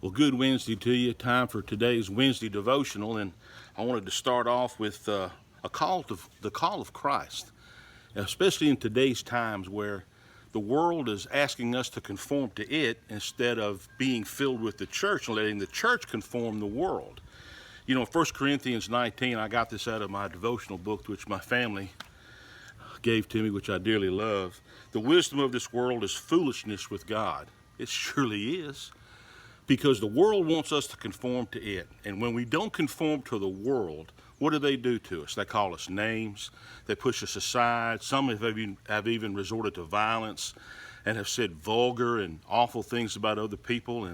Well, good Wednesday to you. Time for today's Wednesday devotional, and I wanted to start off with the call of Christ, especially in today's times where the world is asking us to conform to it instead of being filled with the church and letting the church conform the world. You know, 1 Corinthians 19, I got this out of my devotional book, which my family gave to me, which I dearly love. The wisdom of this world is foolishness with God. It surely is. Because the world wants us to conform to it. And when we don't conform to the world, what do they do to us? They call us names. They push us aside. Some have even resorted to violence and have said vulgar and awful things about other people.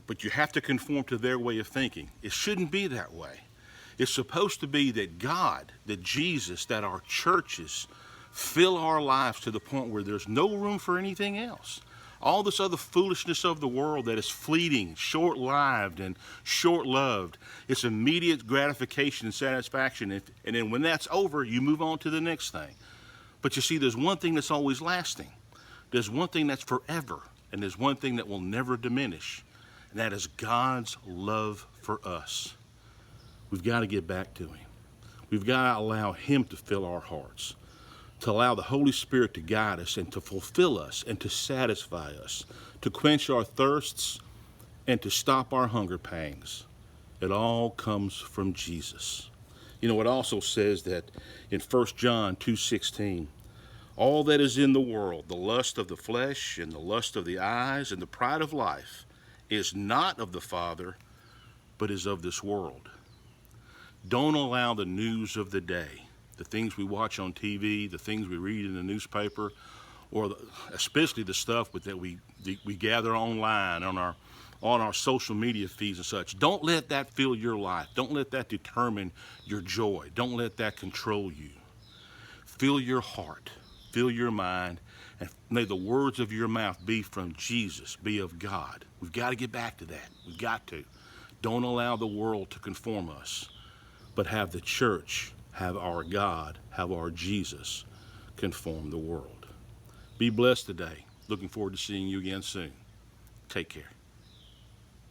But you have to conform to their way of thinking. It shouldn't be that way. It's supposed to be that God, that Jesus, that our churches fill our lives to the point where there's no room for anything else. All this other foolishness of the world that is fleeting, short-lived, and short-loved, it's immediate gratification and satisfaction. And then when that's over, you move on to the next thing. But you see, there's one thing that's always lasting. There's one thing that's forever. And there's one thing that will never diminish. And that is God's love for us. We've got to get back to Him. We've got to allow Him to fill our hearts, to allow the Holy Spirit to guide us and to fulfill us and to satisfy us, to quench our thirsts and to stop our hunger pangs. It all comes from Jesus. You know, it also says that in 1 John 2:16, all that is in the world, the lust of the flesh and the lust of the eyes and the pride of life, is not of the Father, but is of this world. Don't allow the news of the day, the things we watch on TV, the things we read in the newspaper, or especially the stuff that we gather online on our social media feeds and such. Don't let that fill your life. Don't let that determine your joy. Don't let that control you. Fill your heart, fill your mind, and may the words of your mouth be from Jesus, be of God. We've got to get back to that. We've got to. Don't allow the world to conform us, but have the church, have our God, have our Jesus conform the world. Be blessed today. Looking forward to seeing you again soon. Take care.